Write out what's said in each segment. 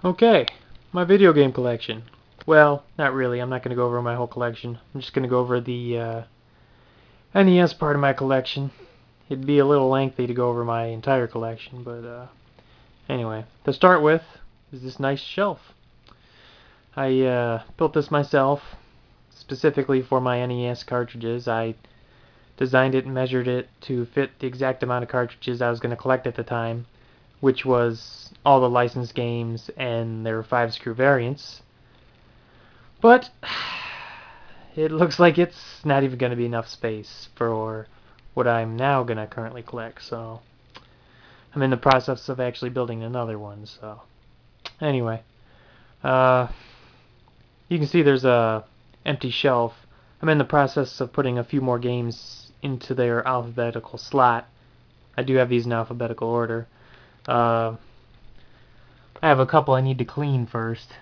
Okay, my video game collection. Well, not really. I'm not going to go over my whole collection. I'm just going to go over the NES part of my collection. It'd be a little lengthy to go over my entire collection, but anyway. To start with is this nice shelf. I built this myself, specifically for my NES cartridges. I designed it and measured it to fit the exact amount of cartridges I was going to collect at the time, which was all the licensed games and their 5-screw variants. But it looks like it's not even going to be enough space for what I'm now going to currently collect, so I'm in the process of actually building another one. So anyway, uh, you can see there's a empty shelf. I'm in the process of putting a few more games into their alphabetical slot. I do have these in alphabetical order. I have a couple I need to clean first.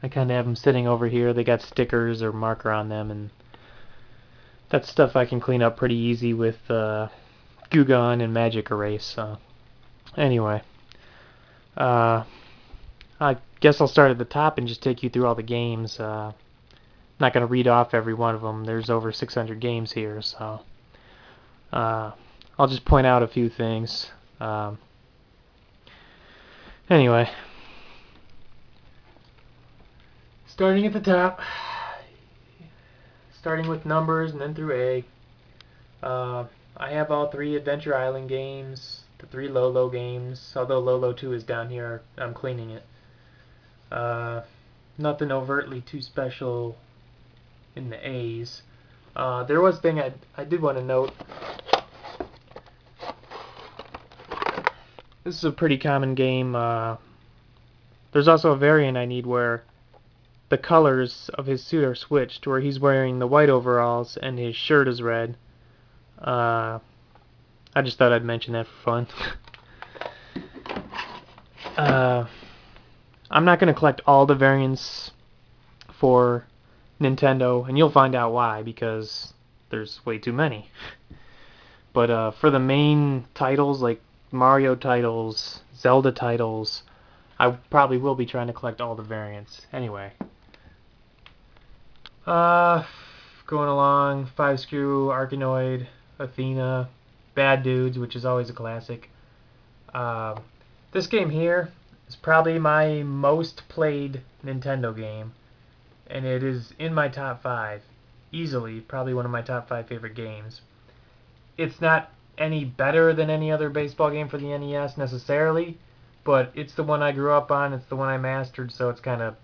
I kind of have them sitting over here. They got stickers or marker on them, and that's stuff I can clean up pretty easy with Goo Gun and Magic Erase. So anyway, uh, I guess I'll start at the top and just take you through all the games. Not going to read off every one of them. There's over 600 games here, so I'll just point out a few things. Anyway, starting at the top, starting with numbers and then through A. I have all 3 Adventure Island games, the 3 Lolo games, although Lolo 2 is down here, I'm cleaning it. Nothing overtly too special in the A's. There was a thing I did want to note. This is a pretty common game. There's also a variant I need where the colors of his suit are switched, where he's wearing the white overalls and his shirt is red. I just thought I'd mention that for fun. I'm not going to collect all the variants for Nintendo, and you'll find out why, because there's way too many. But for the main titles, like Mario titles, Zelda titles, I probably will be trying to collect all the variants. Anyway. Going along, 5-screw, Arkanoid, Athena, Bad Dudes, which is always a classic. This game here is probably my most played Nintendo game, and it is in my top 5. Easily, probably one of my top 5 favorite games. It's not any better than any other baseball game for the NES necessarily, but it's the one I grew up on, it's the one I mastered, so it's kind of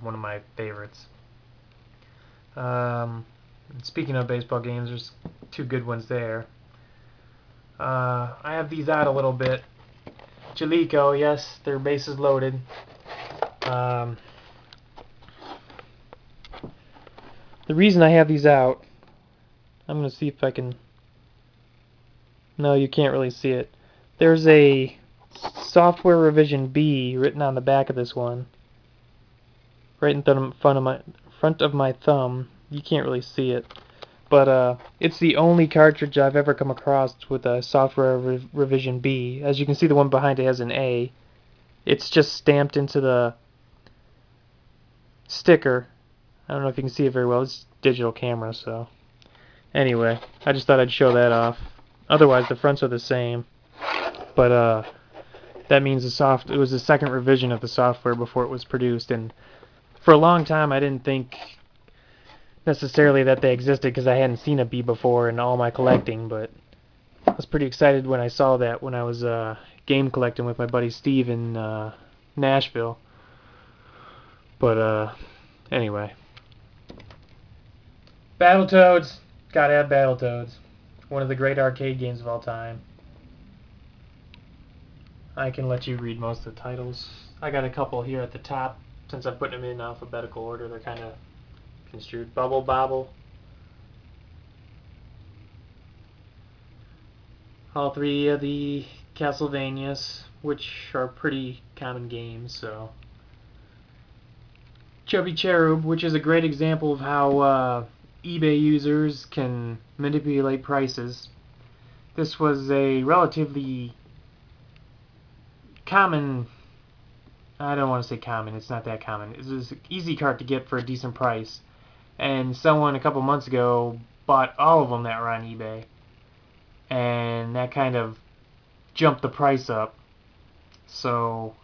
one of my favorites. Speaking of baseball games, there's 2 good ones there. I have these out a little bit. Chilico, yes, their bases loaded. The reason I have these out, I'm going to see if I can... No, you can't really see it. There's a software revision B written on the back of this one, right in front of my thumb. You can't really see it, but it's the only cartridge I've ever come across with a software revision B. As you can see, the one behind it has an A. It's just stamped into the sticker. I don't know if you can see it very well. It's digital camera, so anyway, I just thought I'd show that off. Otherwise, the fronts are the same, but that means it was the second revision of the software before it was produced, and for a long time I didn't think necessarily that they existed because I hadn't seen a B before in all my collecting, but I was pretty excited when I saw that when I was game collecting with my buddy Steve in Nashville. But anyway, Battletoads, gotta have Battletoads. One of the great arcade games of all time. I can let you read most of the titles. I got a couple here at the top. Since I'm putting them in alphabetical order, they're kind of construed. Bubble Bobble. All 3 of the Castlevanias, which are pretty common games, so. Chubby Cherub, which is a great example of how eBay users can manipulate prices. This was a relatively common I don't want to say common, it's not that common. It's an easy cart to get for a decent price. And someone a couple months ago bought all of them that were on eBay. And that kind of jumped the price up. So,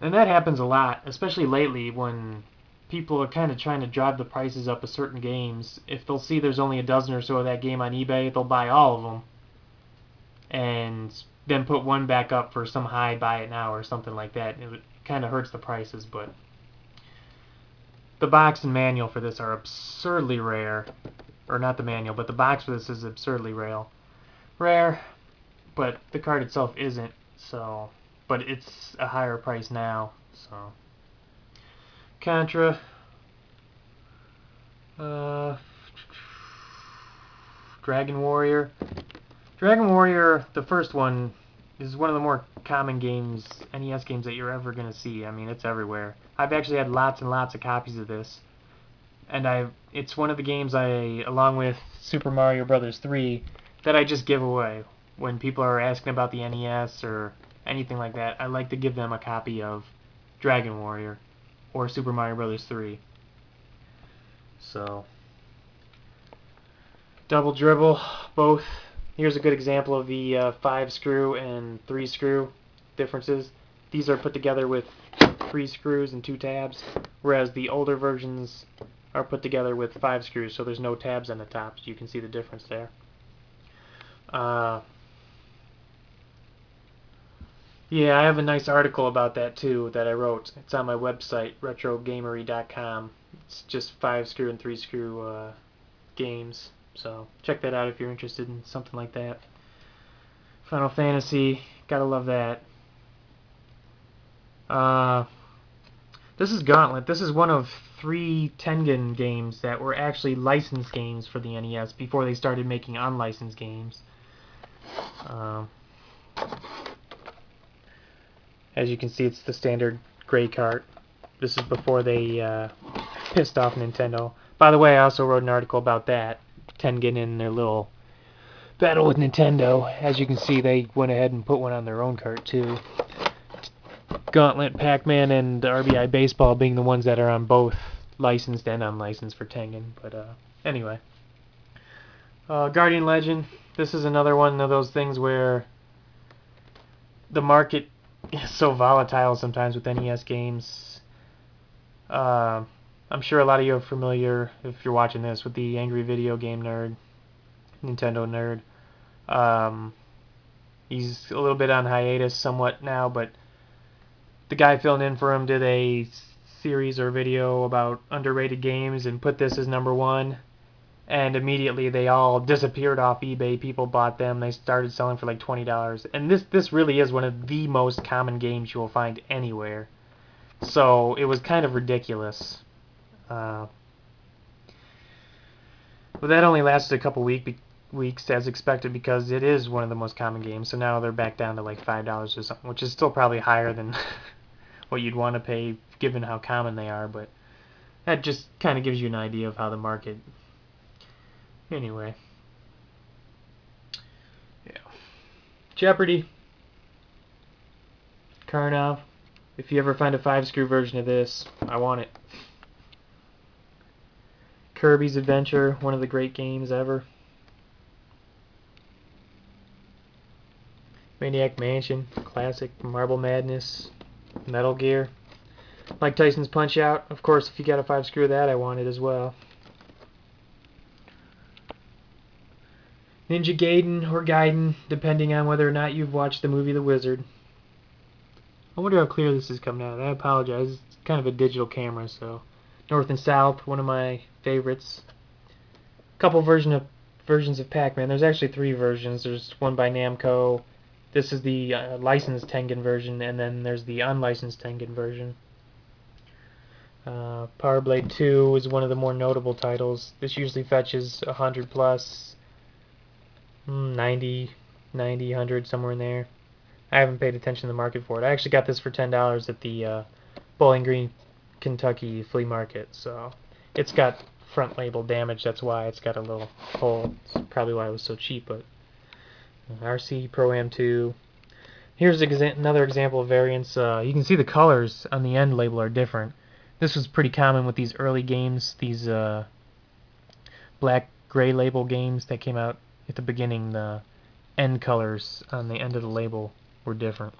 and that happens a lot, especially lately when people are kind of trying to drive the prices up of certain games. If they'll see there's only a dozen or so of that game on eBay, they'll buy all of them. And then put one back up for some high buy it now or something like that. It kind of hurts the prices, but the box and manual for this are absurdly rare. Or not the manual, but the box for this is absurdly rare, but the card itself isn't, so, but it's a higher price now, so. Contra, Dragon Warrior. Dragon Warrior, the first one, is one of the more common games, NES games that you're ever going to see. I mean, it's everywhere. I've actually had lots and lots of copies of this. And it's one of the games along with Super Mario Bros. 3, that I just give away. When people are asking about the NES or anything like that, I like to give them a copy of Dragon Warrior or Super Mario Bros. 3. So, double dribble, both. Here's a good example of the 5-screw and 3-screw differences. These are put together with 3 screws and 2 tabs, whereas the older versions are put together with 5 screws, so there's no tabs on the top, so you can see the difference there. Yeah, I have a nice article about that too that I wrote. It's on my website, retrogamery.com. It's just 5-screw and 3-screw games, so check that out if you're interested in something like that. Final Fantasy, gotta love that. This is Gauntlet. This is one of 3 Tengen games that were actually licensed games for the NES before they started making unlicensed games. As you can see, it's the standard gray cart. This is before they pissed off Nintendo. By the way, I also wrote an article about that. Tengen and their little battle with Nintendo. As you can see, they went ahead and put one on their own cart too. Gauntlet, Pac-Man, and RBI Baseball being the ones that are on both licensed and unlicensed for Tengen. But anyway. Guardian Legend. This is another one of those things where the market is so volatile sometimes with NES games. I'm sure a lot of you are familiar, if you're watching this, with the Angry Video Game Nerd, Nintendo Nerd. He's a little bit on hiatus somewhat now, but the guy filling in for him did a series or video about underrated games and put this as #1. And immediately they all disappeared off eBay. People bought them. They started selling for like $20. And this really is one of the most common games you will find anywhere. So it was kind of ridiculous. But that only lasted a couple weeks as expected because it is one of the most common games. So now they're back down to like $5 or something, which is still probably higher than what you'd want to pay given how common they are. But that just kind of gives you an idea of how the market... Anyway. Yeah. Jeopardy. Karnov. If you ever find a 5-screw version of this, I want it. Kirby's Adventure, one of the great games ever. Maniac Mansion, classic. Marble Madness, Metal Gear. Mike Tyson's Punch-Out. Of course, if you got a 5-screw of that, I want it as well. Ninja Gaiden or Gaiden, depending on whether or not you've watched the movie The Wizard. I wonder how clear this is coming out. I apologize. It's kind of a digital camera, so... North and South, one of my favorites. A couple versions of Pac-Man. There's actually 3 versions. There's one by Namco. This is the licensed Tengen version, and then there's the unlicensed Tengen version. Power Blade 2 is one of the more notable titles. This usually fetches 100 plus, 90, 100, somewhere in there. I haven't paid attention to the market for it. I actually got this for $10 at the Bowling Green, Kentucky flea market. So it's got front label damage. That's why it's got a little hole. It's probably why it was so cheap. But RC Pro-Am 2, Here's another example of variants. You can see the colors on the end label are different. This was pretty common with these early games, these black gray label games that came out at the beginning. The end colors on the end of the label were different.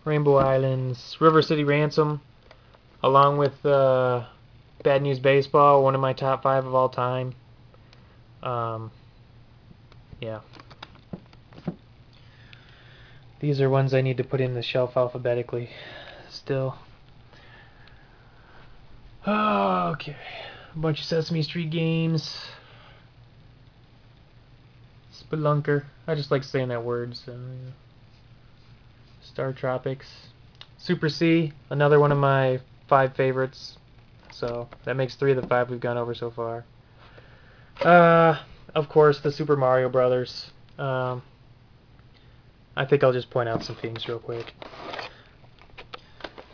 Rainbow Islands, River City Ransom, along with Bad News Baseball, one of my top 5 of all time. Yeah. These are ones I need to put in the shelf alphabetically still. Okay. A bunch of Sesame Street games. Spelunker. I just like saying that word, so yeah. Star Tropics. Super C, another one of my 5 favorites. So that makes 3 of the 5 we've gone over so far. Of course, the Super Mario Brothers. I think I'll just point out some things real quick.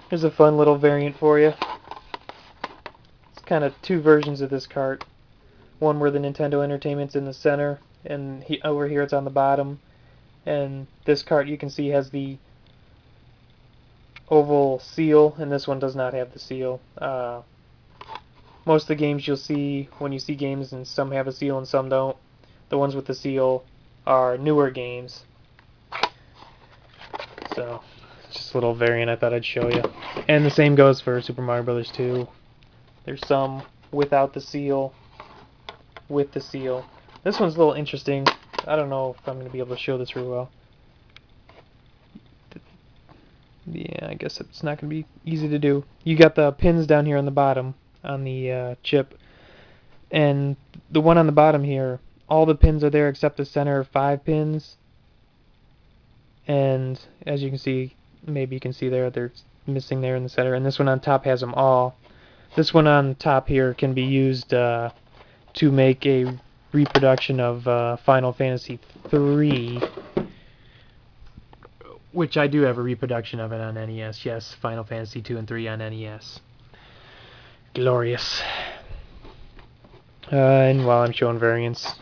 Here's a fun little variant for you. It's kind of 2 versions of this cart. One where the Nintendo Entertainment's in the center, and over here it's on the bottom. And this cart, you can see, has the oval seal, and this one does not have the seal. Most of the games you'll see, when you see games, and some have a seal and some don't, the ones with the seal are newer games. So, just a little variant I thought I'd show you. And the same goes for Super Mario Bros. 2. There's some without the seal, with the seal. This one's a little interesting. I don't know if I'm going to be able to show this real well. Yeah, I guess it's not going to be easy to do. You got the pins down here on the bottom on the chip, and the one on the bottom here, all the pins are there except the center 5 pins. And as you can see, maybe you can see there, they're missing there in the center. And this one on top has them all. This one on top here can be used to make a reproduction of Final Fantasy III, which I do have a reproduction of it on NES. Yes, Final Fantasy 2 and 3 on NES. Glorious. And while I'm showing variants,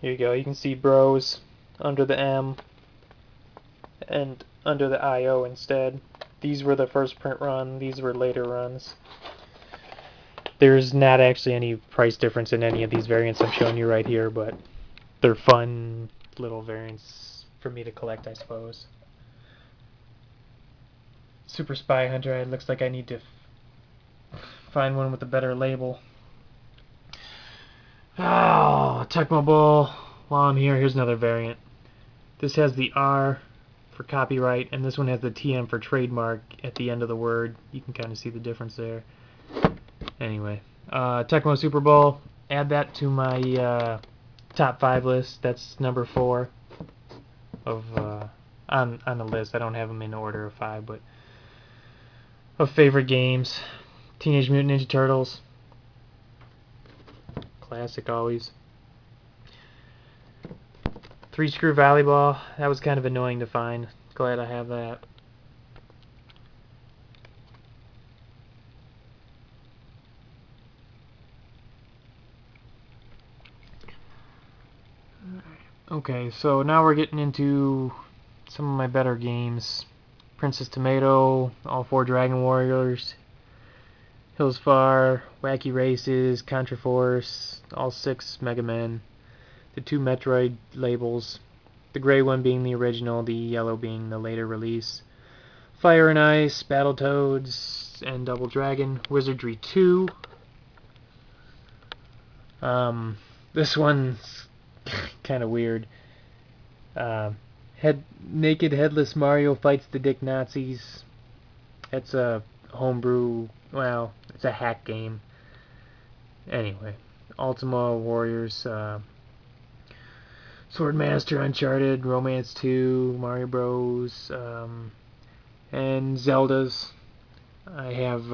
here you go. You can see Bros under the M and under the IO instead. These were the first print run. These were later runs. There's not actually any price difference in any of these variants I'm showing you right here, but they're fun little variants for me to collect, I suppose. Super Spy Hunter, it looks like I need to find one with a better label. Oh, Tecmo Bowl. While I'm here, here's another variant. This has the R for copyright, and this one has the TM for trademark at the end of the word. You can kind of see the difference there. Anyway, Tecmo Super Bowl. Add that to my top 5 list. That's number 4 of on the list. I don't have them in order of 5, but of favorite games. Teenage Mutant Ninja Turtles. Classic always. 3-screw volleyball. That was kind of annoying to find. Glad I have that. Okay, so now we're getting into some of my better games. Princess Tomato, all 4 Dragon Warriors, Hills Far, Wacky Races, Contra Force, all 6 Mega Men, the 2 Metroid labels, the gray one being the original, the yellow being the later release, Fire and Ice, Battletoads, and Double Dragon, Wizardry 2. This one's kind of weird. Naked Headless Mario fights the Dick Nazis. It's a homebrew, well, it's a hack game. Anyway, Ultima Warriors, Swordmaster, Uncharted, Romance 2, Mario Bros, and Zeldas. I have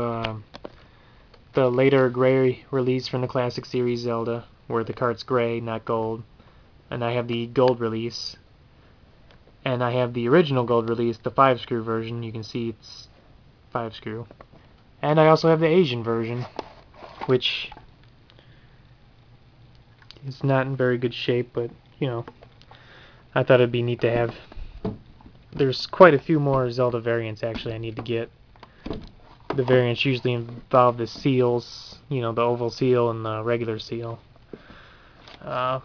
the later gray release from the classic series Zelda, where the cart's gray, not gold. And I have the gold release. And I have the original gold release, the 5-screw version. You can see it's 5-screw. And I also have the Asian version, which is not in very good shape, but, you know, I thought it'd be neat to have. There's quite a few more Zelda variants actually I need to get. The variants usually involve the seals, you know, the oval seal and the regular seal. For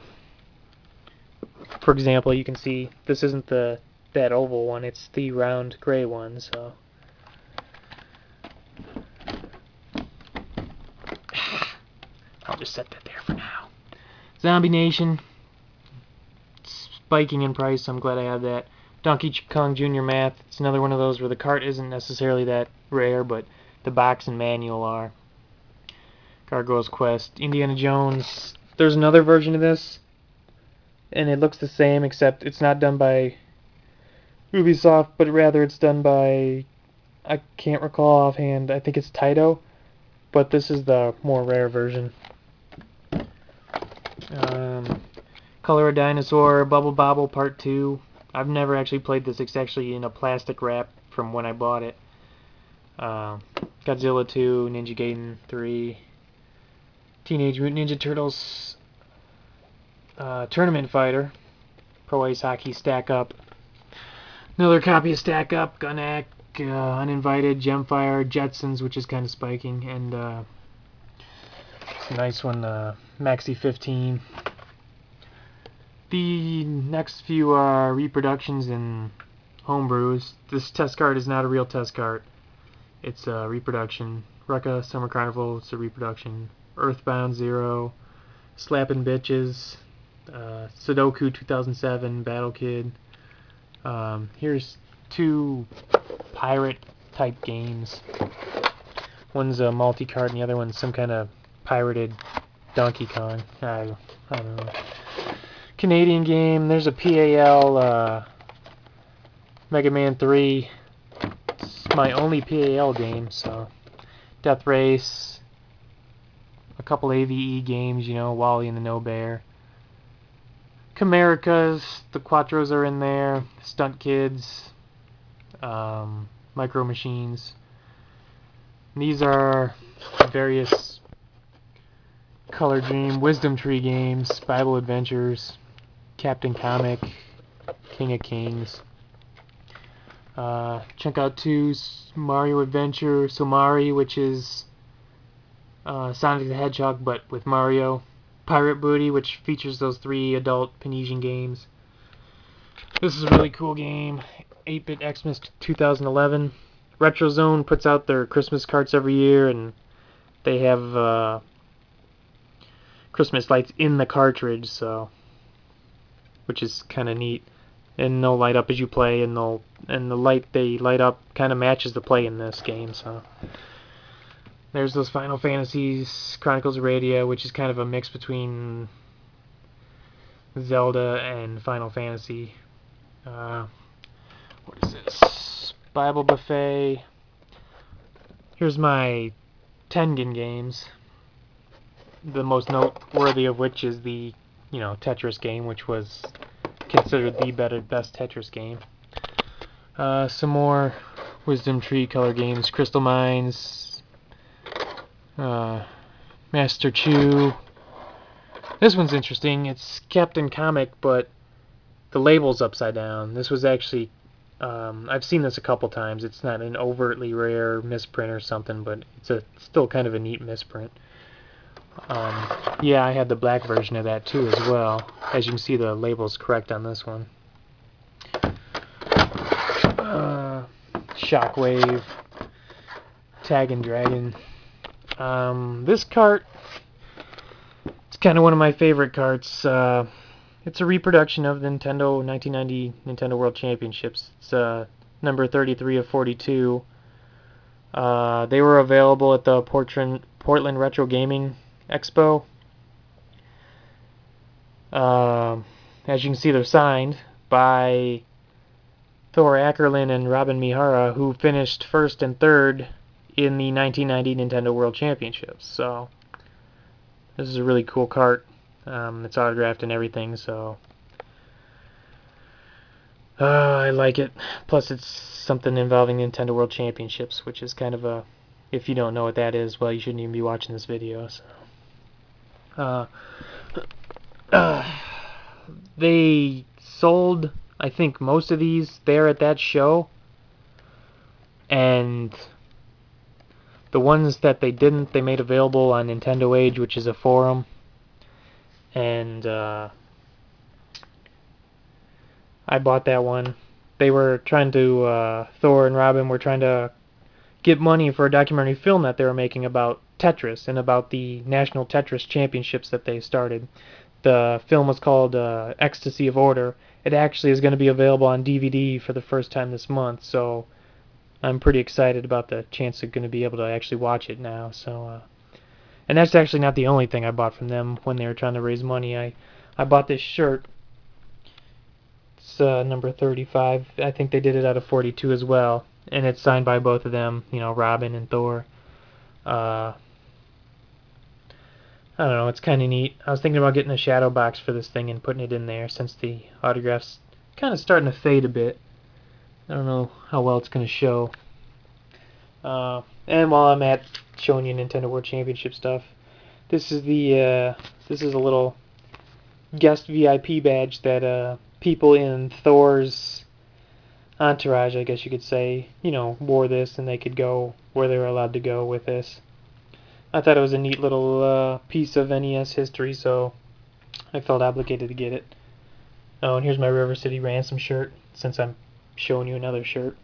example, you can see this isn't that oval one, it's the round gray one, so. I'll just set that there for now. Zombie Nation, spiking in price, I'm glad I have that. Donkey Kong Jr. Math, it's another one of those where the cart isn't necessarily that rare, but the box and manual are. Gargoyle's Quest, Indiana Jones, there's another version of this, and it looks the same, except it's not done by Ubisoft, but rather it's done by, I can't recall offhand, I think it's Taito, but this is the more rare version. Color a Dinosaur, Bubble Bobble Part 2. I've never actually played this. It's actually in a plastic wrap from when I bought it. Godzilla 2, Ninja Gaiden 3, Teenage Mutant Ninja Turtles, Tournament Fighter, Pro Ice Hockey Stack Up, another copy of Stack Up, Gunak, Uninvited, Gemfire, Jetsons, which is kind of spiking, and it's a nice one, Maxi 15. The next few are reproductions and homebrews. This test card is not a real test card. It's a reproduction. Rucka, Summer Carnival, it's a reproduction. Earthbound Zero, Slappin' Bitches, Sudoku 2007, Battle Kid. Here's two pirate type games. One's a multi-card and the other one's some kind of pirated Donkey Kong. I don't know. Canadian game. There's a PAL Mega Man 3. It's my only PAL game, so Death Race, a couple AVE games, you know, Wally and the No Bear. Camericas, the Quattros are in there, Stunt Kids, Micro Machines. These are various Color Dream, Wisdom Tree games, Bible Adventures, Captain Comic, King of Kings. Check out 2, Mario Adventure, Somari, which is Sonic the Hedgehog but with Mario. Pirate Booty, which features those 3 adult Panesian games. This is a really cool game. 8-Bit Xmas 2011. Retro Zone puts out their Christmas carts every year, and they have Christmas lights in the cartridge, so which is kind of neat. And they'll light up as you play, and the light they light up kind of matches the play in this game. So there's those Final Fantasies, Chronicles of Radia, which is kind of a mix between Zelda and Final Fantasy. What is this? Bible Buffet. Here's my Tengen games. The most noteworthy of which is the, Tetris game, which was considered the best Tetris game. Some more Wisdom Tree color games, Crystal Mines, Master Chew. This one's interesting. It's Captain Comic, but the label's upside down. This was actually, I've seen this a couple times. It's not an overtly rare misprint or something, but it's still kind of a neat misprint. Yeah, I had the black version of that too as well. As you can see, the label's correct on this one. Shockwave, Tag and Dragon. This cart, it's kind of one of my favorite carts. It's a reproduction of the Nintendo 1990 Nintendo World Championships. It's number 33 of 42. They were available at the Portland Retro Gaming Expo. As you can see, they're signed by Thor Ackerlin and Robin Mihara, who finished first and third in the 1990 Nintendo World Championships. So this is a really cool cart. It's autographed and everything, so I like it. Plus, it's something involving Nintendo World Championships, which is kind of a, if you don't know what that is, well, you shouldn't even be watching this video. So, they sold, I think, most of these there at that show, and the ones that they didn't, they made available on Nintendo Age, which is a forum, and I bought that one. They were trying to, Thor and Robin were trying to get money for a documentary film that they were making about Tetris and about the National Tetris Championships that they started. The film was called Ecstasy of Order. It actually is going to be available on DVD for the first time this month, so I'm pretty excited about the chance of going to be able to actually watch it now. So, and that's actually not the only thing I bought from them when they were trying to raise money. I bought this shirt. It's number 35. I think they did it out of 42 as well, and it's signed by both of them. You know, Robin and Thor. I don't know, it's kind of neat. I was thinking about getting a shadow box for this thing and putting it in there since the autograph's kind of starting to fade a bit. I don't know how well it's going to show. And while I'm at showing you Nintendo World Championship stuff, this is a little guest VIP badge that people in Thor's entourage, I guess you could say, you know, wore this and they could go where they were allowed to go with this. I thought it was a neat little piece of NES history, so I felt obligated to get it. Oh, and here's my River City Ransom shirt, since I'm showing you another shirt.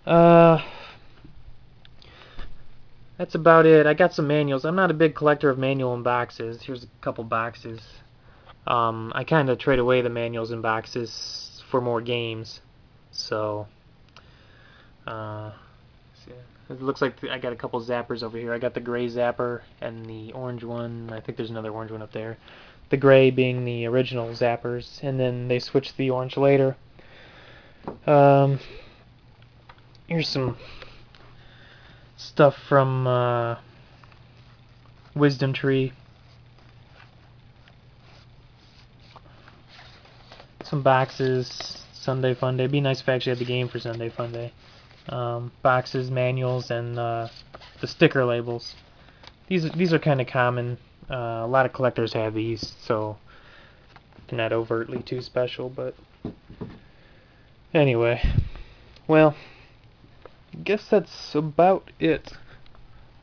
That's about it. I got some manuals. I'm not a big collector of manual and boxes. Here's a couple boxes. I kind of trade away the manuals and boxes for more games. So, it looks like I got a couple zappers over here. I got the gray zapper and the orange one. I think there's another orange one up there. The gray being the original zappers, and then they switched the orange later. Here's some stuff from Wisdom Tree. Some boxes, Sunday Funday. It'd be nice if I actually had the game for Sunday Funday. Boxes, manuals, and the sticker labels. These are kind of common. A lot of collectors have these, so they're not overtly too special. But anyway, well, I guess that's about it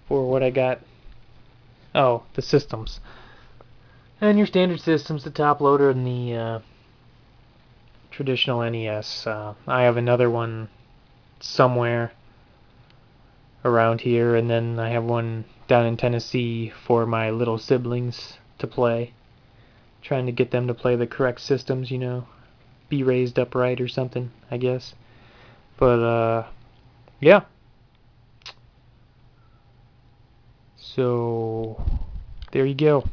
for what I got. Oh, the systems. And your standard systems, the top loader and the traditional NES. I have another one somewhere around here, and then I have one down in Tennessee for my little siblings to play. Trying to get them to play the correct systems, you know, be raised upright or something, I guess. But yeah. So there you go.